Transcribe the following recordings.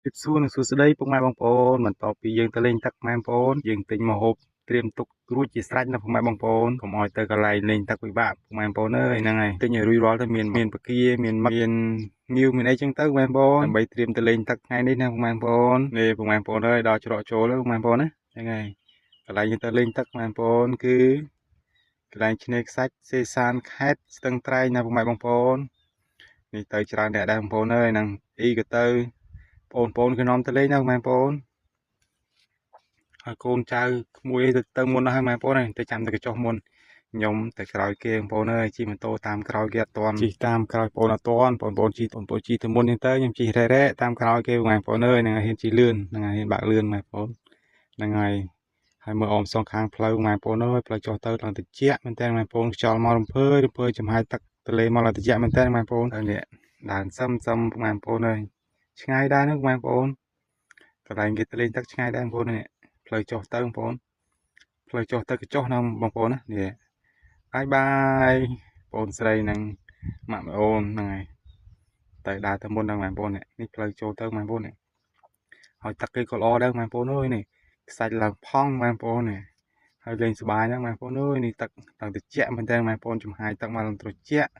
Tiếp xúcនឹងសួស្តីពុកម៉ែបងប្អូនបន្ទាប់ពីយើងទៅលេងទឹកម៉ែបងប្អូនយើងទិញម្ហូបត្រៀមទុករួចជាស្រេចណាពុកម៉ែបងប្អូនកុំឲ្យទៅកន្លែងលេងទឹកពិបាកពុកម៉ែបងប្អូនអើយហ្នឹងហើយទិញឲ្យរួចរាល់ទៅមានបកាមានមឹកមានងាវមានអីចឹងទៅម៉ែបងប្អូនដើម្បីត្រៀមទៅលេងទឹកថ្ងៃនេះណាពុកម៉ែបងប្អូននេះពុកម៉ែបងប្អូនអើយដល់ច្រកចូលហើយពុកម៉ែបងប្អូនណាហ្នឹងហើយកន្លែងយើងទៅលេងទឹកម៉ែបងប្អូនគឺកន្លែងឆ្នេរខ្សាច់សេសានខេត្តស្ទឹងត្រែងណាពុកម៉ែបងប្អូននេះទៅច្រើនអ្នកដែរបងប្អូនអើយហ្នឹងអ៊ីក៏ទៅបងប្អូនគឺនាំទៅលេងណាបងប្អូនហើយកូនចៅក្មួយទៅមុនហើយបងប្អូនទៅចាំតែកញ្ចុះមុនខ្ញុំទៅក្រោយគេបងប្អូនអើយជិះម៉ូតូតាមក្រោយគេអត់ទាន់ជិះតាមក្រោយបងប្អូនអត់ទាន់បងប្អូនជិះទៅមុនហ្នឹងទៅខ្ញុំជិះរ៉េតាមក្រោយគេបងប្អូនអើយហ្នឹងហើយហ៊ានជិះលឿនហ្នឹងហើយហ៊ានបើកលឿនបងប្អូនហ្នឹងហើយមើលអមសងខាងផ្លូវបងប្អូនអើយផ្លូវចុះទៅឡើងតិចមែនតើបងប្អូនខ្យល់មករំភើយចំហាយទឹកទន្លេមកឡើងតិចមែនតើបងប្អូនហើយនេះដើរសឹមបងប្អូនអើយឆ្ងាយដែរហ្នឹងបងប្អូនកន្លែងគេទៅលេងទឹកឆ្ងាយដែរបងប្អូននេះផ្លូវចុះទៅបងប្អូនផ្លូវចុះទៅកញ្ចុះណាបងប្អូនណានេះបាយបងស្រីនិងម៉ាក់អូនហ្នឹងហើយទៅដើរទៅមុនហ្នឹងបងប្អូននេះផ្លូវចូលទៅបងប្អូនហើយទឹកគេក៏ល្អដែរបងប្អូនអើយនេះខ្សាច់ឡើងផង់បងប្អូននេះហើយលេងសប្បាយហ្នឹងបងប្អូនអើយនេះទឹកឡើងត្រជាក់មែនតើបងប្អូនចំហាយទឹកមកឡើងត្រជាក់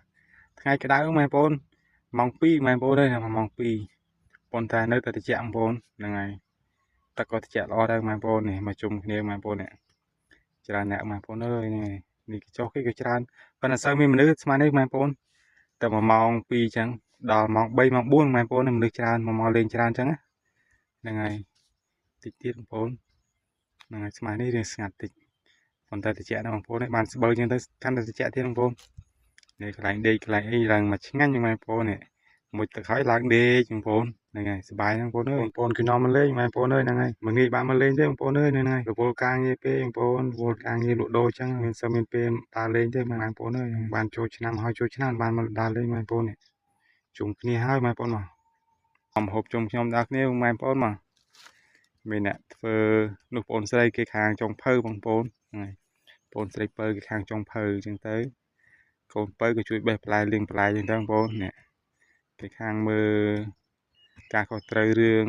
ថ្ងៃក្តៅបងប្អូនម៉ោង2បងប្អូនអើយម៉ោង2ប៉ុន្តែនៅតែត្រជាក់បងប្អូនហ្នឹងហើយទឹកក៏ត្រជាក់ល្អដែរបងប្អូននេះមកជុំគ្នាបងប្អូននេះច្រើនអ្នកបងប្អូនអើយនេះកញ្ចុះគេក៏ច្រើនប៉ុន្តែសូវមានមនុស្សស្មើនេះបងប្អូនតែ1ម៉ោង2អញ្ចឹងដល់ម៉ោង3ម៉ោង4បងប្អូនមនុស្សច្រើនមកលេងច្រើនអញ្ចឹងហ្នឹងហើយតិចទៀតបងប្អូនហ្នឹងហើយស្មើនេះរៀងស្ងាត់តិចប៉ុន្តែត្រជាក់ណាបងប្អូនបានស្បើអញ្ចឹងទៅកាន់តែត្រជាក់ទៀតបងប្អូននេះកន្លែងដេកកន្លែងអីឡើងមកឆ្ងាញ់បងប្អូននេះមួយទឹកហើយឡើងដេកបងប្អូនហ្នឹងហើយសប្បាយបងប្អូនអើយបងប្អូនគឺនាំមកលេងបងប្អូនអើយហ្នឹងហើយមកងាយបានមកលេងទេបងប្អូនអើយហ្នឹងហើយរវល់ការងារពេកបងប្អូនរវល់ការងារលក់ដូរអញ្ចឹងមានពេលដើរលេងទេបងប្អូនអើយបានចូលឆ្នាំហើយចូលឆ្នាំបានមកដើរលេងបងប្អូននេះជុំគ្នាហើយបងប្អូនមកអំហូបជុំខ្ញុំដើរគ្នាបងប្អូនមកមានអ្នកធ្វើនោះបងស្រីគេខាងចុងភៅបងប្អូនហ្នឹងបងស្រីពៅគេខាងចុងភៅអញ្ចឹងទៅកូនពៅក៏ជួយបេះបន្លែលៀងបន្លែអញ្ចឹងទៅបងប្អូននេះគេខាងមើលការខុសត្រូវរឿង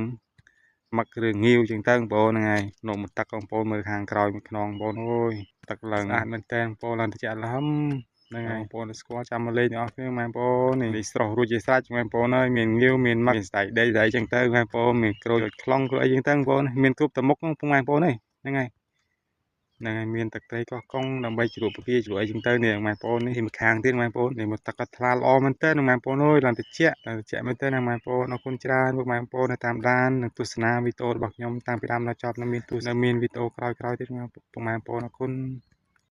មករឿងងាវអញ្ចឹងទៅបងប្អូនហ្នឹងហើយនំទឹកបងប្អូនមើលខាងក្រោយមួយខ្នងបងប្អូនអូយទឹកឡើងស្អាតមែនតើបងប្អូនឡើងត្រជាក់ឡំហ្នឹងហើយបងប្អូនស្គាល់ចាំមកលេងទាំងអស់គ្នាបងប្អូននេះស្រស់រួចជាស្រេចបងប្អូនអើយមានងាវមានមកមានស្ដៃដីអញ្ចឹងទៅបងប្អូនមានក្រូចខ្លងក្រូចអីអញ្ចឹងទៅបងប្អូនមានគ្រប់តែមុខបងប្អូនហ្នឹងហើយមានទឹកត្រីកោះកុងដើម្បីជ្រក់ពគាជ្រក់អីចឹងទៅនេះបងប្អូននេះម្ខាងទៀតបងប្អូននេះមកទឹកកថ្លាល្អមែនតើបងប្អូនអើយឡើងត្រជាក់មែនតើបងប្អូនអរគុណច្រើនបងប្អូននៅតាមដាននិងទស្សនាវីដេអូរបស់ខ្ញុំតាំងពីដើមដល់ចប់នៅមានវីដេអូក្រោយៗទៀតបងប្អូនអរគុណ